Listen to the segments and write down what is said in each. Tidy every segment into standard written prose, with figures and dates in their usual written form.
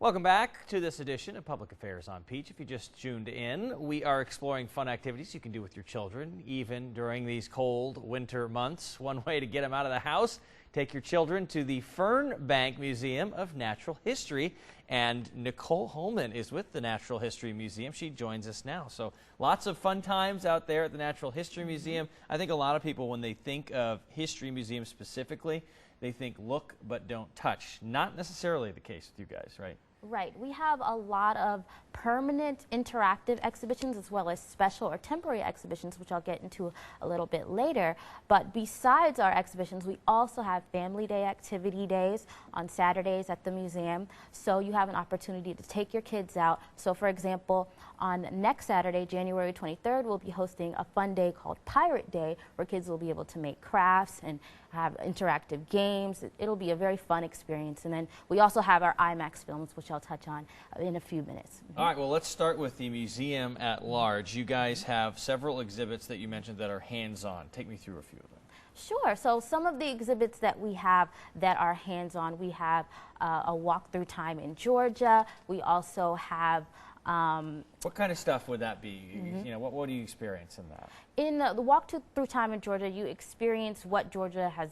Welcome back to this edition of Public Affairs on Peach. If you just tuned in, we are exploring fun activities you can do with your children, even during these cold winter months. One way to get them out of the house, take your children to the Fernbank Museum of Natural History. And Nicole Holman is with the Natural History Museum. She joins us now. So lots of fun times out there at the Natural History Museum. I think a lot of people, when they think of history museums specifically, they think look but don't touch. Not necessarily the case with you guys, right? Right. We have a lot of permanent interactive exhibitions as well as special or temporary exhibitions, which I'll get into a little bit later. But besides our exhibitions, we also have Family Day activity days on Saturdays at the museum. So you have an opportunity to take your kids out. So for example, on next Saturday, January 23rd, we'll be hosting a fun day called Pirate Day, where kids will be able to make crafts and have interactive games. It'll be a very fun experience. And then we also have our IMAX films, which I'll touch on in a few minutes. All right, well, let's start with the museum at large. You guys have several exhibits that you mentioned that are hands-on. Take me through a few of them. Sure. So some of the exhibits that we have that are hands-on, we have a walk through time in Georgia. We also have what kind of stuff would that be? You know, what do you experience in that? In the walk through time in Georgia, you experience what Georgia has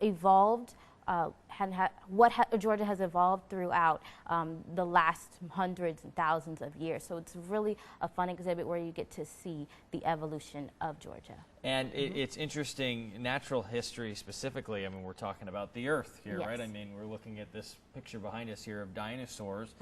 evolved, Georgia has evolved throughout the last hundreds and thousands of years. So it's really a fun exhibit where you get to see the evolution of Georgia. And it's interesting, natural history specifically. I mean, we're talking about the Earth here, Yes. right? I mean, we're looking at this picture behind us here of dinosaurs.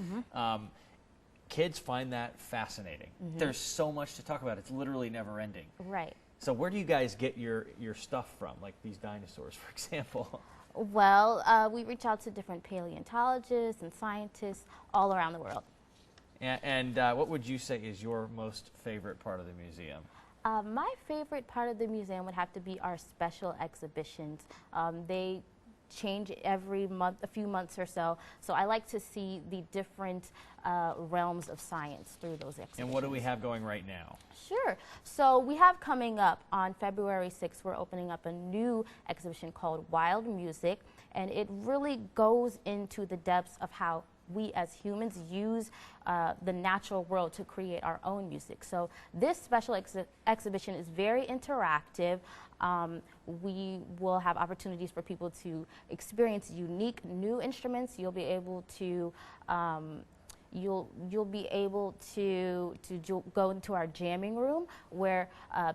Kids find that fascinating. There's so much to talk about. It's literally never ending. Right. So where do you guys get your stuff from, like these dinosaurs, for example? Well, we reach out to different paleontologists and scientists all around the world. And what would you say is your most favorite part of the museum? My favorite part of the museum would have to be our special exhibitions. They change every month, a few months or so. So I like to see the different realms of science through those exhibitions. And what do we have going right now? Sure. So we have coming up on February 6th, we're opening up a new exhibition called Wild Music, and it really goes into the depths of how we as humans use the natural world to create our own music. So this special exhibition is very interactive. We will have opportunities for people to experience unique new instruments. You'll be able to you'll be able to go into our jamming room where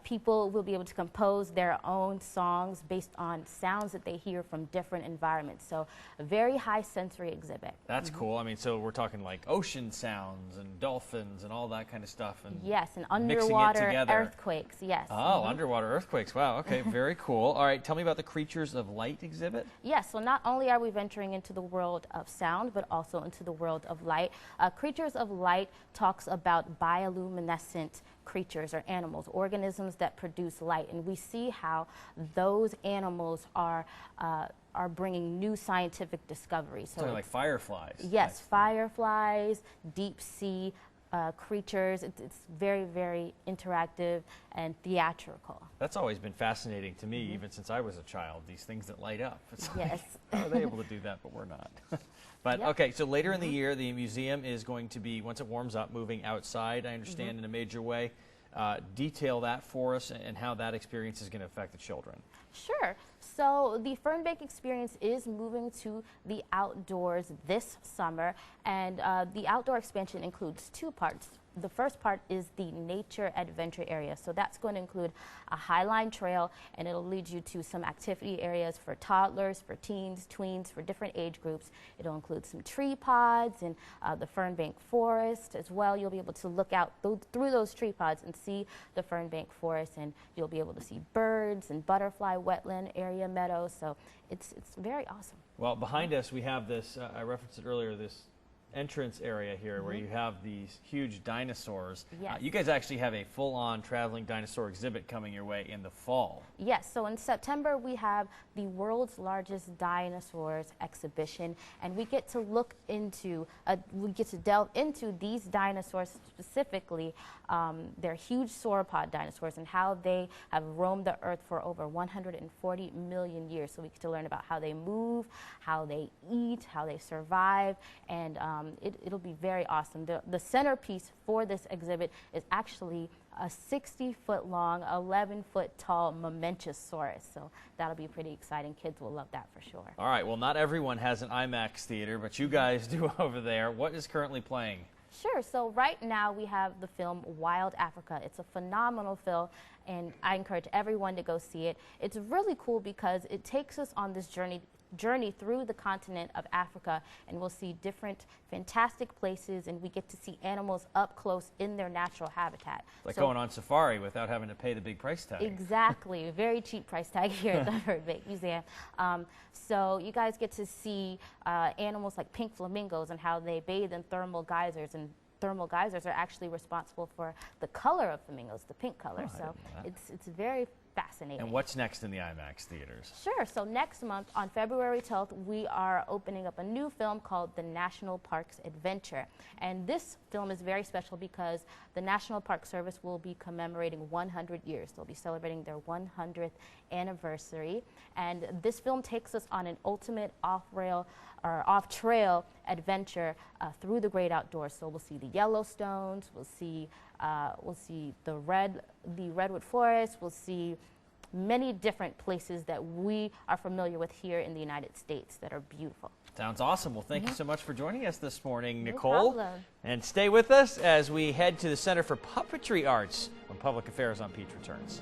people will be able to compose their own songs based on sounds that they hear from different environments. So a very high sensory exhibit. That's cool. I mean, so we're talking like ocean sounds and dolphins and all that kind of stuff. And yes, and underwater together. Earthquakes, yes. Oh, underwater earthquakes. Wow, okay, very cool. All right, tell me about the Creatures of Light exhibit. Yes, so not only are we venturing into the world of sound, but also into the world of light. Creatures of Light talks about bioluminescent creatures or animals, organisms that produce light, and we see how those animals are bringing new scientific discoveries. So like fireflies. Yes, fireflies, deep sea creatures. It's very, very interactive and theatrical. That's always been fascinating to me, even since I was a child, these things that light up. It's Yes. Like, how are they able to do that, but we're not? But Yep. okay, so later in the year, the museum is going to be, once it warms up, moving outside, I understand, in a major way. Detail that for us and how that experience is going to affect the children. Sure. So the Fernbank experience is moving to the outdoors this summer, and the outdoor expansion includes two parts. The first part is the nature adventure area. So that's going to include a highline trail, and it'll lead you to some activity areas for toddlers, for teens, tweens, for different age groups. It'll include some tree pods and the Fernbank Forest as well. You'll be able to look out through those tree pods and see the Fernbank Forest, and you'll be able to see birds and butterfly wetland area meadows. So it's very awesome. Well, behind us we have this, I referenced it earlier, this entrance area here where you have these huge dinosaurs. Yes. You guys actually have a full-on traveling dinosaur exhibit coming your way in the fall. Yes, so in September we have the world's largest dinosaurs exhibition, and we get to look into, we get to delve into these dinosaurs specifically, their huge sauropod dinosaurs and how they have roamed the earth for over 140 million years. So we get to learn about how they move, how they eat, how they survive, and It'll be very awesome. The centerpiece for this exhibit is actually a 60-foot long, 11-foot tall Momentosaurus. So that'll be pretty exciting. Kids will love that for sure. All right, well, not everyone has an IMAX theater, but you guys do over there. What is currently playing? Sure. So right now we have the film Wild Africa. It's a phenomenal film, and I encourage everyone to go see it. It's really cool because it takes us on this journey through the continent of Africa, and we'll see different fantastic places, and we get to see animals up close in their natural habitat. Like going on safari without having to pay the big price tag. Exactly. A very cheap price tag here at the Bird Museum. So you guys get to see animals like pink flamingos and how they bathe in thermal geysers, and thermal geysers are actually responsible for the color of flamingos, the pink color. Oh, so it's very fascinating. And what's next in the IMAX theaters? Sure. So next month, on February 12th, we are opening up a new film called The National Parks Adventure. And this film is very special because the National Park Service will be commemorating 100 years. They'll be celebrating their 100th anniversary. And this film takes us on an ultimate off-trail adventure through the great outdoors. So we'll see the Yellowstones, we'll see the redwood forest, we'll see many different places that we are familiar with here in the United States that are beautiful. Sounds awesome. Well, thank you so much for joining us this morning, No Nicole. problem. And stay with us as we head to the Center for Puppetry Arts when Public Affairs on Peach returns.